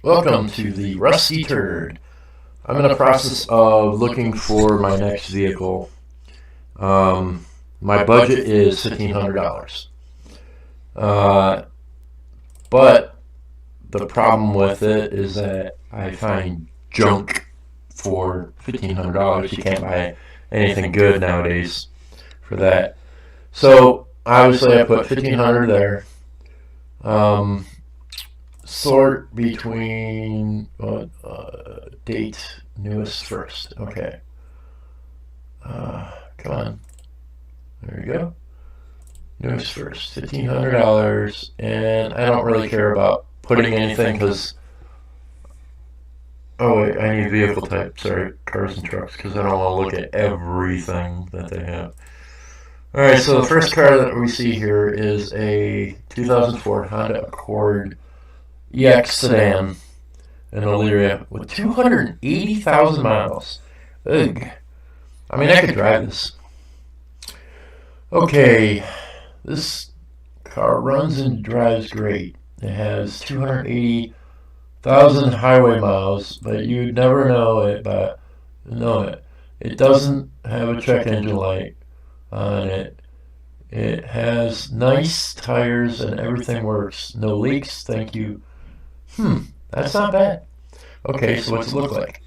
Welcome to the Rusty Turd. I'm in the process of looking for my next vehicle. My budget is $1,500. But the problem with it is that I find junk for $1,500. You can't buy anything good nowadays for that. So obviously I put $1,500 there. Sort between date newest first. Okay. Come on. There you go. Newest first. $1,500, and I don't really care about putting anything because. Oh wait, I need vehicle type. Sorry, cars and trucks, because I don't want to look at everything that they have. All right. So the first car that we see here is a 2004 Honda Accord EX sedan in Elyria with 280,000 miles. Ugh. I mean, I could drive this. Okay, this car runs and drives great. It has 280,000 highway miles, but you'd never know it. It doesn't have a check engine light on it. It has nice tires and everything works. No leaks, thank you. That's not bad. Okay, so what's it look like?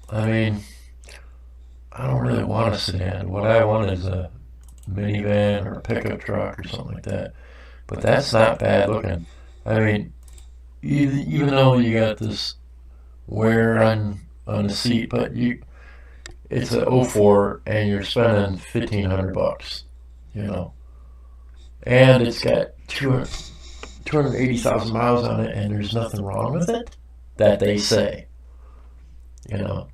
I mean, I don't really want a sedan. What I want is a minivan or a pickup truck or something like that. But that's not bad looking. I mean, even though you got this wear on the seat, but it's a 04 and you're spending $1,500, you know. And it's got 280,000 miles on it, and there's nothing wrong with it that they say. You know,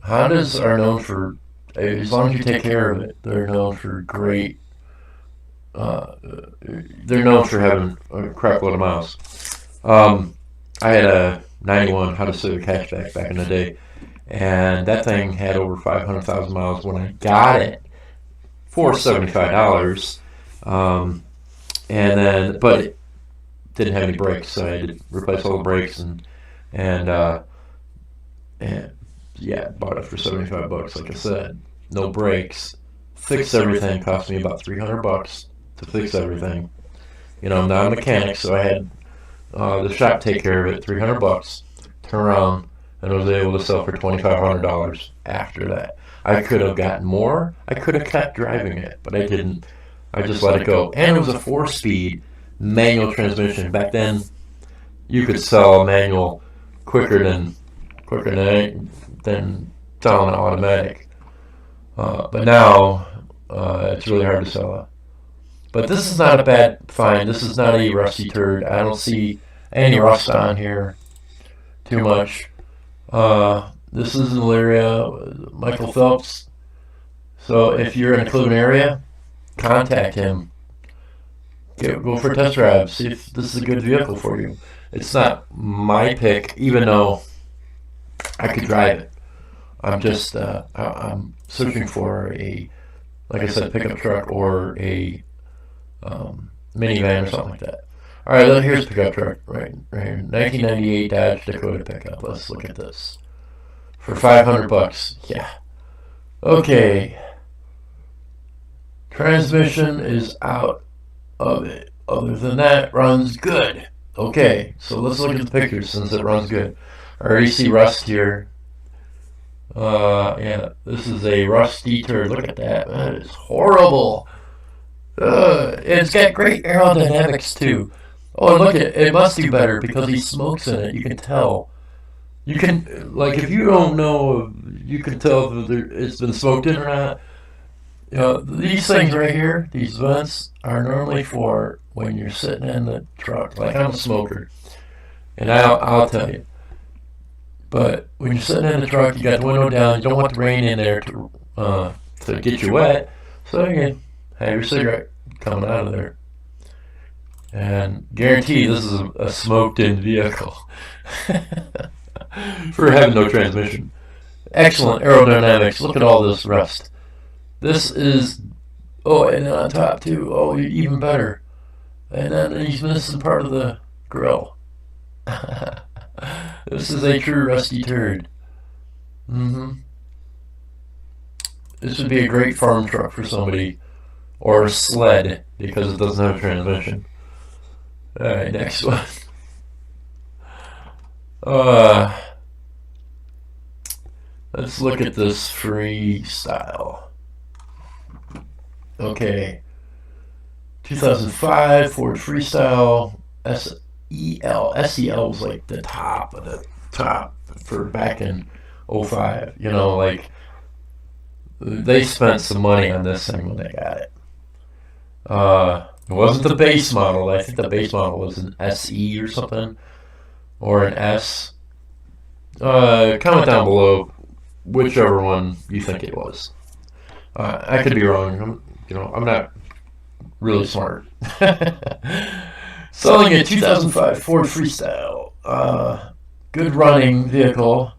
Hondas are known for, as long as you take care of it, they're known for great. They're known for having a crap load of miles. I had a 91 Honda Civic hatchback back in the day, and that thing had over 500,000 miles when I got it for $75. And then, but it didn't have any brakes, so I had to replace all the brakes and yeah, bought it for $75. Like I said, no brakes, fixed everything. Cost me about $300 to fix everything. You know, I'm not a mechanic, so I had the shop take care of it. $300. Turn around, and I was able to sell for $2,500 after that. I could have gotten more. I could have kept driving it, but I didn't. I just let it go. And it was a 4-speed manual transmission. Back then, you could sell a manual quicker than selling an automatic. But now, it's really hard to sell it. But this is not a bad find. This is not a rusty turd. I don't see any rust on here too much. This is in Elyria, Michael Phelps. So if you're in the Cleveland area, contact him. Go for a test drive. See if this is a good vehicle for you. It's not my pick, even though I could drive it. I'm just I'm searching for a, like I said, pickup truck or a minivan or something like that. All right, here's a pickup truck right here. 1998 Dodge Dakota pickup. Let's look at this for $500. Yeah. Okay. Transmission is out of it. Other than that, runs good. Okay, so let's look at the pictures since it runs good. I already see rust here. Yeah, this is a rusty turd. Look at that. That is horrible. It's got great aerodynamics too. Oh, and look at it. It must do better because he smokes in it. You can tell. You can, like, if you don't know, you can tell if it's been smoked in or not. You know, these things right here, these vents, are normally for when you're sitting in the truck. Like, I'm a smoker, and I'll tell you. But when you're sitting in the truck, you got the window down, you don't want the rain in there to get you wet, so you can have your cigarette coming out of there. And guarantee this is a smoked-in vehicle for having no transmission. Excellent aerodynamics. Look at all this rust. This is, oh, and on top too. Oh, even better. And then he's missing part of the grill. This is a true rusty turd. This would be a great farm truck for somebody, or a sled, because it doesn't have a transmission. Alright, next one. Let's look at this freestyle. Okay. 2005 Ford Freestyle SEL. SEL was like the top of the top for back in 05. You know, like, they spent some money on this thing when they got it. It wasn't the base model. I think the base model was an SE or something, or an S. Comment down below whichever one you think it was. I could be wrong. I'm not really smart. Selling a 2005 Ford Freestyle. Good running vehicle.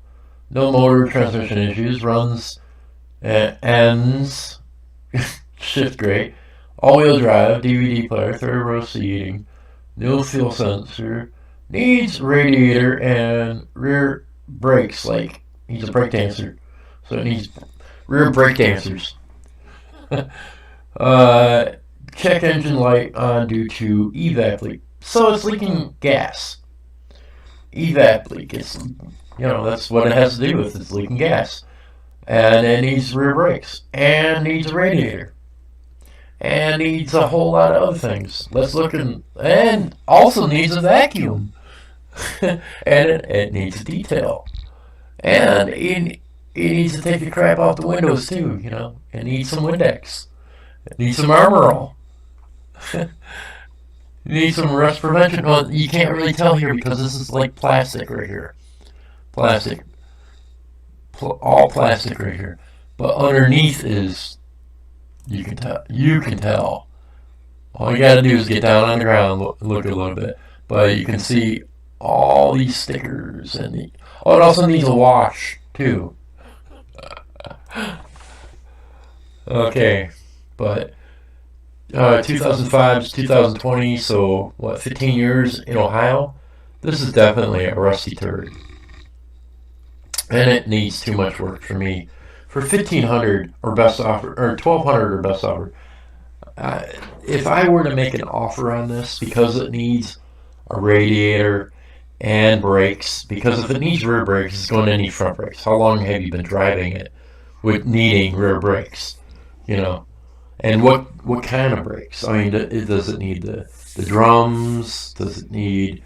No motor transmission issues. Runs and ends. Shift great. All-wheel drive. DVD player. Third row seating. No fuel sensor. Needs radiator and rear brakes. Like, he's a brake dancer. So it needs rear brake dancers. Check engine light on due to evap leak. So it's leaking gas. Evap leak. It's, that's what it has to do with. It's leaking gas. And it needs rear brakes. And needs a radiator. And needs a whole lot of other things. Let's look and also needs a vacuum. And it needs a detail. And it needs to take the crap off the windows too, It needs some Windex. It needs some Armor All. It needs some rust prevention. Well, you can't really tell here because this is like plastic right here. Plastic. All plastic right here. But underneath is, you can tell. All you gotta do is get down on the ground, look a little bit. But you can see all these stickers. And it also needs a wash too. Okay, but 2005 to 2020, so what, 15 years in Ohio? This is definitely a rusty turd. And it needs too much work for me. For $1,500 or best offer, or $1,200 or best offer, if I were to make an offer on this, because it needs a radiator and brakes, because if it needs rear brakes, it's going to need front brakes. How long have you been driving it with needing rear brakes? And what kind of brakes? I mean, does it need the drums? Does it need,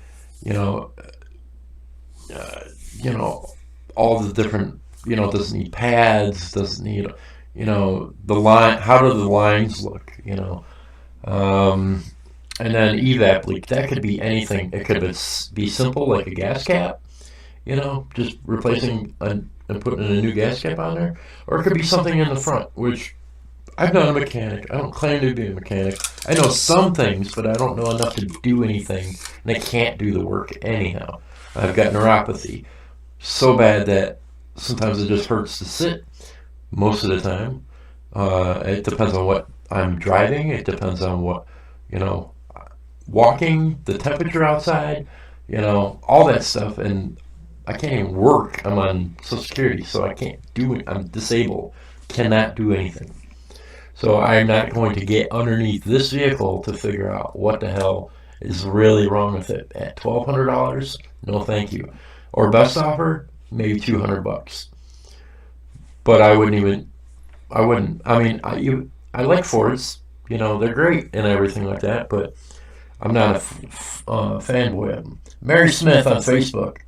all the different, does it need pads? Does it need, the line? How do the lines look? And then evap leak. That could be anything. It could be simple, like a gas cap, just replacing and putting a new gas cap on there, or it could be something in the front, which I'm not a mechanic. I don't claim to be a mechanic. I know some things, but I don't know enough to do anything, and I can't do the work anyhow. I've got neuropathy so bad that sometimes it just hurts to sit most of the time. It depends on what I'm driving. It depends on what, walking, the temperature outside, all that stuff. And I can't even work. I'm on Social Security, so I can't do it. I'm disabled. Cannot do anything. So I'm not going to get underneath this vehicle to figure out what the hell is really wrong with it. At $1,200, no thank you. Or best offer, maybe $200. But I wouldn't. I mean, I like Fords. They're great and everything like that. But I'm not a fanboy of them. Mary Smith on Facebook.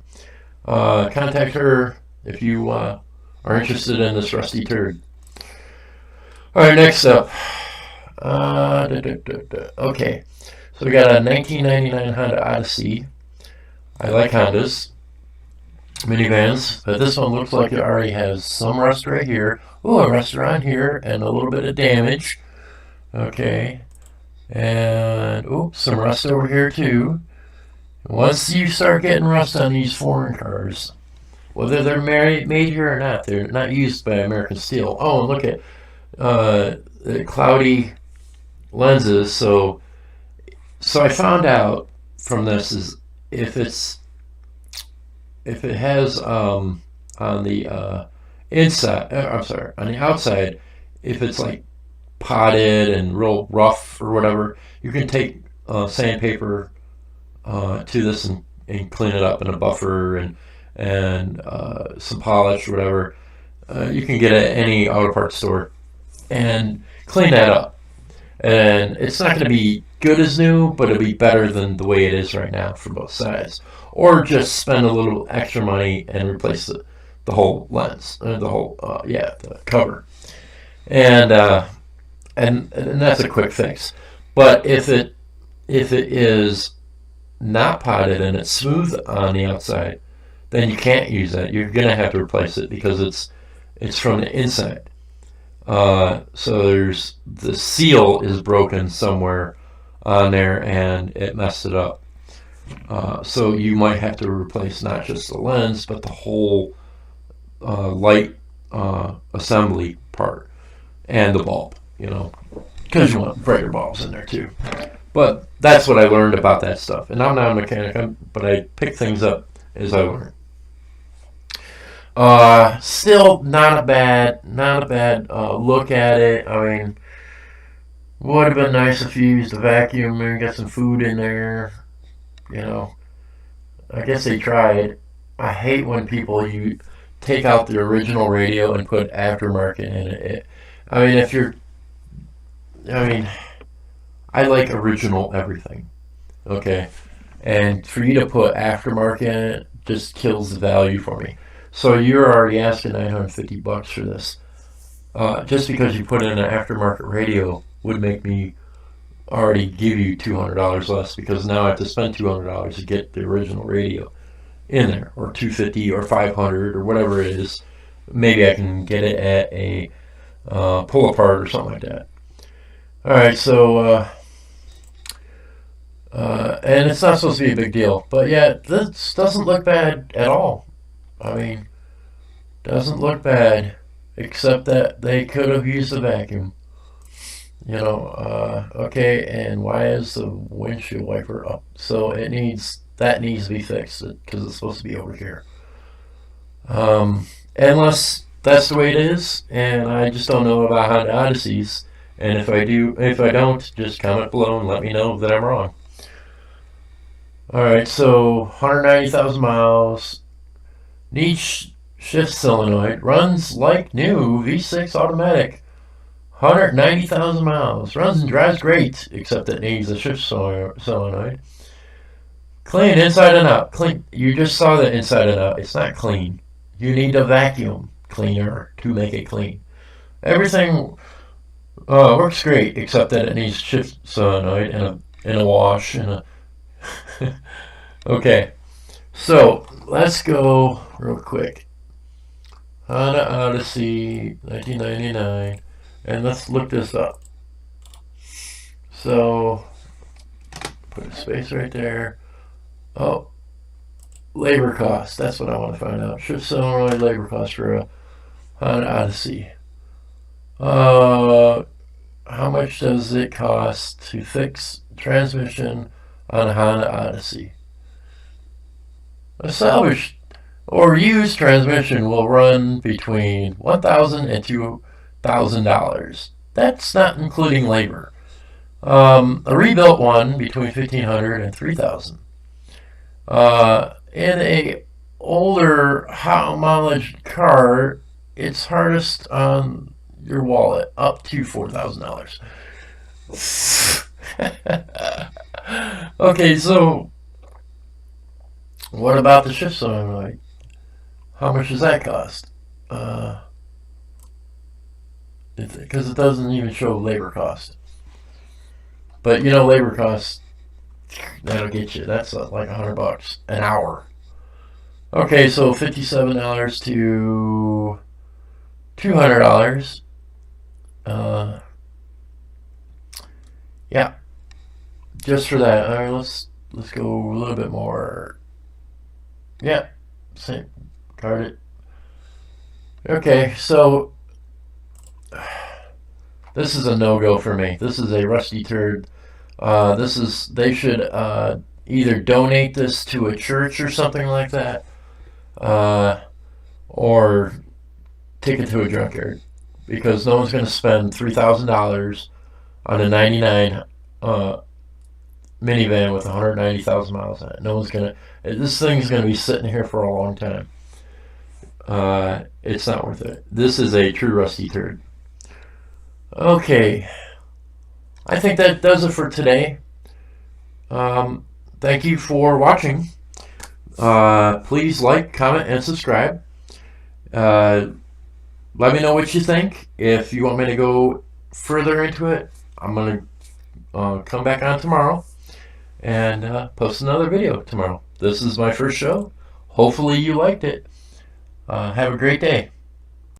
contact her if you are interested in this rusty turd. All right, next up. Okay, so we got a 1999 Honda Odyssey. I like Hondas, minivans, but this one looks like it already has some rust right here. Oh, a rust around here and a little bit of damage. Okay, and oops, some rust over here too. Once you start getting rust on these foreign cars, whether they're made here or not, they're not used by American Steel. Oh, and look at the cloudy lenses. So I found out from this is if it has on the inside, I'm sorry, on the outside, if it's like potted and real rough or whatever, you can take sandpaper to this and clean it up in a buffer and some polish or whatever. You can get it at any auto parts store and clean that up. And it's not going to be good as new, but it'll be better than the way it is right now for both sides. Or just spend a little extra money and replace the whole lens, the cover. And that's a quick fix. But if it is not potted and it's smooth on the outside, then you can't use that. You're gonna have to replace it because it's from the inside. So there's the seal is broken somewhere on there and it messed it up. So you might have to replace not just the lens but the whole light assembly part and the bulb. Because you want brighter bulbs in there too. But that's what I learned about that stuff. And I'm not a mechanic, but I pick things up as I learn. Still not a bad look at it. I mean, would have been nice if you used a vacuum and got some food in there. I guess they tried. I hate when people you take out the original radio and put aftermarket in it. I like original everything. Okay, and for you to put aftermarket in it just kills the value for me. So you're already asking $950 for this. Just because you put in an aftermarket radio would make me already give you $200 less because now I have to spend $200 to get the original radio in there, or $250 or $500 or whatever it is. Maybe I can get it at a pull apart or something like that. All right, so and it's not supposed to be a big deal, but yeah, this doesn't look bad at all. I mean, doesn't look bad, except that they could have used a vacuum. Okay, and why is the windshield wiper up? So that needs to be fixed because it's supposed to be over here. Unless that's the way it is, and I just don't know about Honda Odysseys. And if I don't, just comment below and let me know that I'm wrong. Alright, so 190,000 miles. Needs shift solenoid. Runs like new. V6 automatic. 190,000 miles. Runs and drives great, except it needs a shift solenoid. Clean inside and out. Clean. You just saw the inside and out. It's not clean. You need a vacuum cleaner to make it clean. Everything works great, except that it needs shift solenoid and a wash and a. Okay, so let's go real quick. Honda Odyssey 1999, and let's look this up. So put a space right there. Oh, labor cost. That's what I want to find out. Shift solenoid labor cost for a Honda Odyssey. How much does it cost to fix transmission on a Honda Odyssey? A salvaged or used transmission will run between $1,000 and $2,000. That's not including labor. A rebuilt one between $1,500 and $3,000. In a older high mileage car, it's hardest on your wallet, up to $4,000. Okay, so what about the shift solenoid? How much does that cost? Because it doesn't even show labor cost. But you know, labor cost, that'll get you. That's like $100 an hour. Okay, so $57 to $200. Yeah, just for that. All right, let's go a little bit more. Yeah, same. Card it. Okay, so this is a no-go for me. This is a rusty turd. They should either donate this to a church or something like that, or take it to a junkyard, because no one's going to spend $3,000 on a 99 minivan with 190,000 miles on it. No one's going to. This thing's going to be sitting here for a long time. It's not worth it. This is a true rusty turd. Okay, I think that does it for today. Thank you for watching. Please like, comment, and subscribe. Let me know what you think. If you want me to go further into it, I'm going to come back on tomorrow and post another video tomorrow. This is my first show. Hopefully you liked it. Have a great day.